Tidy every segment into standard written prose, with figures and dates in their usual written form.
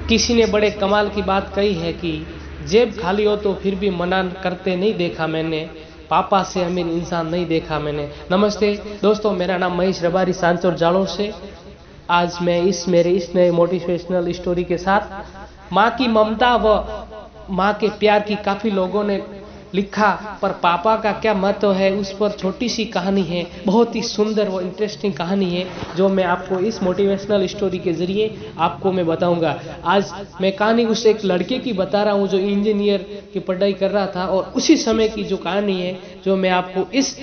किसी ने बड़े कमाल की बात कही है कि जेब खाली हो तो फिर भी मना करते नहीं देखा मैंने, पापा से अमीर इंसान नहीं देखा मैंने। नमस्ते दोस्तों, मेरा नाम महेश रबारी सांचौर जालोर से। आज मैं मेरे इस नए मोटिवेशनल स्टोरी के साथ माँ की ममता व माँ के प्यार की काफ़ी लोगों ने लिखा, पर पापा का क्या महत्व है उस पर छोटी सी कहानी है। बहुत ही सुंदर व इंटरेस्टिंग कहानी है जो मैं आपको इस मोटिवेशनल स्टोरी के जरिए आपको मैं बताऊंगा। आज मैं कहानी उस एक लड़के की बता रहा हूँ जो इंजीनियर की पढ़ाई कर रहा था, और उसी समय की जो कहानी है जो मैं आपको इस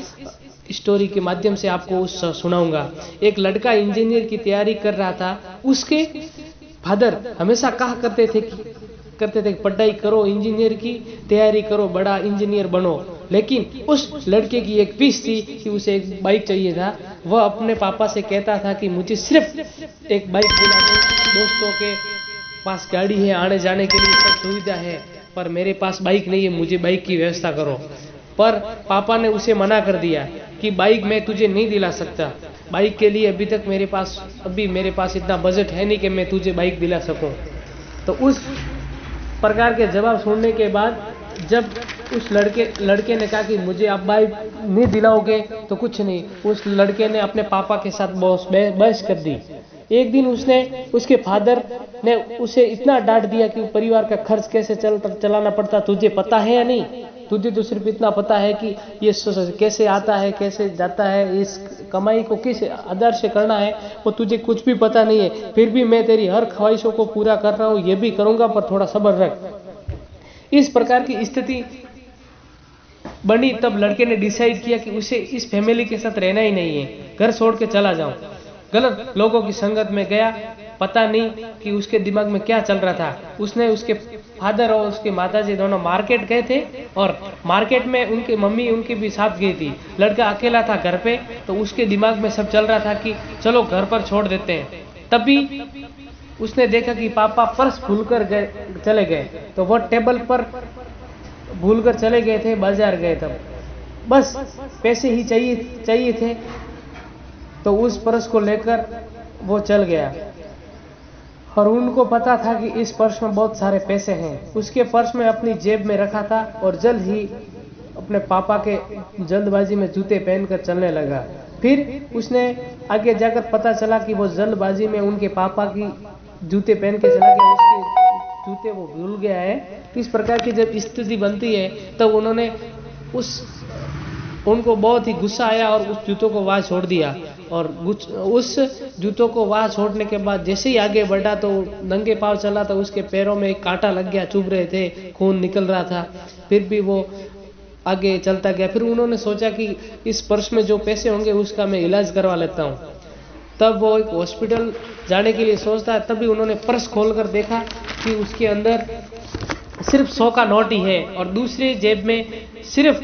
स्टोरी के माध्यम से आपको सुनाऊंगा। एक लड़का इंजीनियर की तैयारी कर रहा था। उसके फादर हमेशा कहा करते थे पढ़ाई करो, इंजीनियर की तैयारी करो, बड़ा इंजीनियर बनो। लेकिन उस लड़के की एक विश थी कि उसे एक बाइक चाहिए था। वह अपने पापा से कहता था कि मुझे सिर्फ एक बाइक दिला दो, दोस्तों के पास गाड़ी है, आने जाने के लिए सब सुविधा है, पर मेरे पास बाइक नहीं है, मुझे बाइक की व्यवस्था करो। पर पापा ने उसे मना कर दिया कि बाइक मैं तुझे नहीं दिला सकता, बाइक के लिए अभी मेरे पास इतना बजट है नहीं कि मैं तुझे बाइक दिला सकूं। तो उस प्रकार के जवाब सुनने के बाद जब उस लड़के ने कहा कि मुझे आप बाइक नहीं दिलाओगे तो कुछ नहीं, उस लड़के ने अपने पापा के साथ बहस कर दी। एक दिन उसके फादर ने उसे इतना डांट दिया कि परिवार का खर्च कैसे चलाना पड़ता तुझे पता है या नहीं? तुझे तो सिर्फ इतना पता है कि ये कैसे आता है, कैसे जाता है, इस कमाई को किस आधार से करना है, वो तुझे कुछ भी पता नहीं है। फिर भी मैं तेरी हर ख्वाहिशों को पूरा कर रहा हूँ, ये भी करूंगा, पर थोड़ा सब्र रख। इस प्रकार की स्थिति बनी। तब लड़के ने डिसाइड किया कि उसे इस फैमिली के साथ रहना ही नहीं है, घर छोड़ के चला जाऊं। गलत लोगों की संगत में गया। पता नहीं कि उसके दिमाग में क्या चल रहा था। उसने उसके फादर और उसके माताजी दोनों मार्केट गए थे, और मार्केट में उनकी मम्मी उनके भी साथ गई थी। लड़का अकेला था घर पे, तो उसके दिमाग में सब चल रहा था कि चलो घर पर छोड़ देते हैं। तभी उसने देखा कि पापा पर्स भूलकर चले गए, तो वह टेबल पर भूलकर चले गए थे, बाजार गए तब बस पैसे ही चाहिए थे, तो उस पर्स को लेकर वो चल गया। और उनको पता था कि इस पर्स में बहुत सारे पैसे हैं। उसके पर्स में अपनी जेब में रखा था, और जल्द ही अपने पापा के जल्दबाजी में जूते पहनकर चलने लगा। फिर उसने आगे जाकर पता चला कि वो जल्दबाजी में उनके पापा की जूते पहन के चला गया, उसके जूते वो भूल गया है। इस प्रकार की जब स्थिति बनती है तब उनको बहुत ही गुस्सा आया और उस जूतों को वहां छोड़ दिया। और उस जूतों को वहां छोड़ने के बाद जैसे ही आगे बढ़ा तो नंगे पांव चला, तो उसके पैरों में एक कांटा लग गया, चुभ रहे थे, खून निकल रहा था। फिर भी वो आगे चलता गया। फिर उन्होंने सोचा कि इस पर्स में जो पैसे होंगे उसका मैं इलाज करवा लेता हूँ। तब वो एक हॉस्पिटल जाने के लिए सोचता है। तभी उन्होंने पर्स खोलकर देखा कि उसके अंदर सिर्फ 100 का नोट ही है, और दूसरी जेब में सिर्फ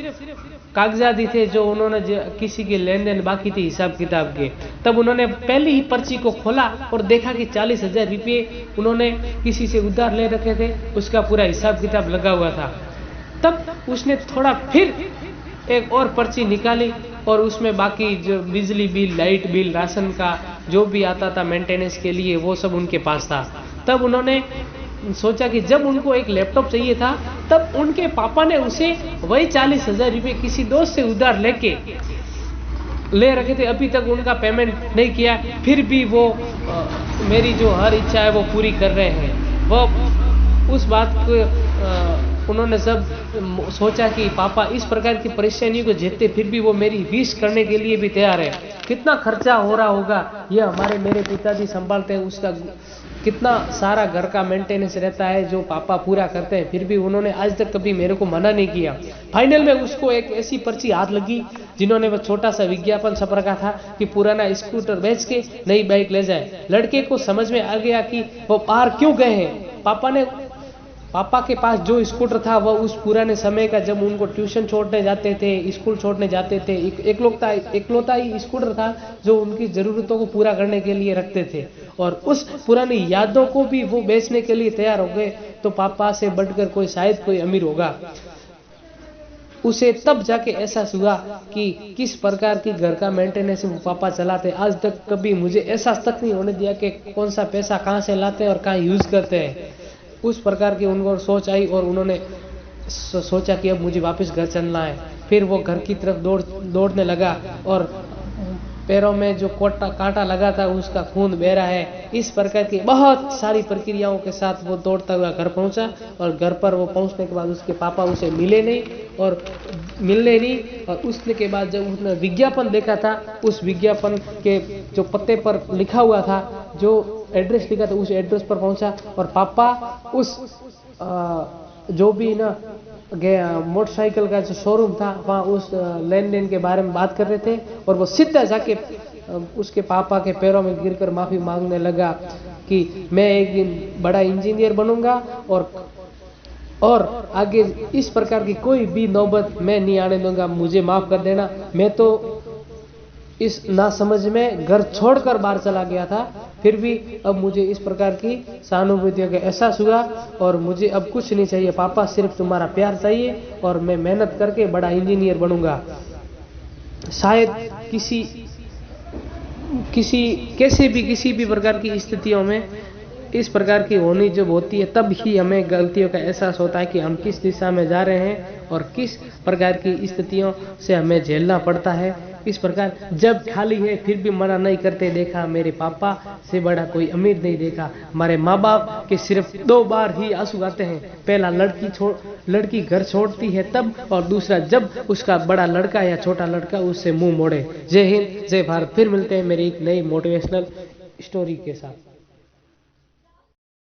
कागजात ही थे जो उन्होंने किसी के लेन देन बाकी थी हिसाब किताब के। तब उन्होंने पहली ही पर्ची को खोला और देखा कि 40,000 रुपये उन्होंने किसी से उधार ले रखे थे, उसका पूरा हिसाब किताब लगा हुआ था। तब उसने थोड़ा फिर एक और पर्ची निकाली, और उसमें बाकी जो बिजली बिल, लाइट बिल, राशन का जो भी आता था मेंटेनेंस के लिए, वो सब उनके पास था। तब उन्होंने सोचा कि जब उनको एक लैपटॉप चाहिए था, तब उनके पापा ने उसे वही 40,000 रुपये किसी दोस्त से उधार ले रखे थे। अभी तक उनका पेमेंट नहीं किया, फिर भी वो मेरी जो हर इच्छा है वो पूरी कर रहे हैं। वो उस बात को उन्होंने सब सोचा कि पापा इस प्रकार की परेशानियों को झेलते फिर भी वो मेरी विश करने के लिए भी तैयार है। कितना खर्चा हो रहा होगा, ये मेरे पिताजी संभालते हैं, उसका कितना सारा घर का मेंटेनेंस रहता है जो पापा पूरा करते हैं, फिर भी उन्होंने आज तक कभी मेरे को मना नहीं किया। फाइनल में उसको एक ऐसी पर्ची हाथ लगी जिन्होंने वो छोटा सा विज्ञापन छप रखा था कि पुराना स्कूटर बेच के नई बाइक ले जाए। लड़के को समझ में आ गया कि वो बाहर क्यों गए हैं। पापा के पास जो स्कूटर था वह उस पुराने समय का, जब उनको ट्यूशन छोड़ने जाते थे, स्कूल छोड़ने जाते थे, इकलौता ही स्कूटर था जो उनकी ज़रूरतों को पूरा करने के लिए रखते थे। और उस पुरानी यादों को भी वो बेचने के लिए तैयार हो गए। तो पापा से बढ़कर शायद कोई अमीर होगा। उसे तब जाके एहसास हुआ कि किस प्रकार की घर का मेंटेनेंस वो पापा चलाते। आज तक कभी मुझे एहसास तक नहीं होने दिया कि कौन सा पैसा कहाँ से लाते हैं और कहाँ यूज करते हैं। उस प्रकार की उनको सोच आई और उन्होंने सोचा कि अब मुझे वापस घर चलना है। फिर वो घर की तरफ दौड़ने लगा और पैरों में जो कांटा लगा था उसका खून बह रहा है। इस प्रकार की बहुत सारी प्रक्रियाओं के साथ वो दौड़ता हुआ घर पहुंचा और घर पर वो पहुंचने के बाद उसके पापा उसे मिलने नहीं। और उसने के बाद जब उसने विज्ञापन देखा था, उस विज्ञापन के जो पत्ते पर लिखा हुआ था, जो एड्रेस लिखा था, उस एड्रेस पर पहुंचा और पापा उस जो भी ना मोटरसाइकिल का जो शोरूम था वहाँ उस लेन देन के बारे में बात कर रहे थे और वो सीधा जाके उसके पापा के पैरों में गिरकर माफी मांगने लगा कि मैं एक दिन बड़ा इंजीनियर बनूंगा और आगे इस प्रकार की कोई भी नौबत मैं नहीं आने दूंगा, मुझे माफ कर देना। मैं तो इस नासमझ में घर छोड़कर बाहर चला गया था, फिर भी अब मुझे इस प्रकार की सहानुभूति का एहसास हुआ और मुझे अब कुछ नहीं चाहिए पापा, सिर्फ तुम्हारा प्यार चाहिए और मैं मेहनत करके बड़ा इंजीनियर बनूंगा। शायद किसी भी प्रकार की स्थितियों में इस प्रकार की होनी जब होती है, तब ही हमें गलतियों का एहसास होता है कि हम किस दिशा में जा रहे हैं और किस प्रकार की स्थितियों से हमें झेलना पड़ता है। इस प्रकार जब खाली है फिर भी मना नहीं करते देखा, मेरे पापा से बड़ा कोई अमीर नहीं देखा। हमारे माँ बाप के सिर्फ 2 बार ही आंसू आते हैं, पहला लड़की घर छोड़ती है तब, और दूसरा जब उसका बड़ा लड़का या छोटा लड़का उससे मुंह मोड़े। जय हिंद, जय भारत। फिर मिलते हैं मेरी एक नई मोटिवेशनल स्टोरी के साथ।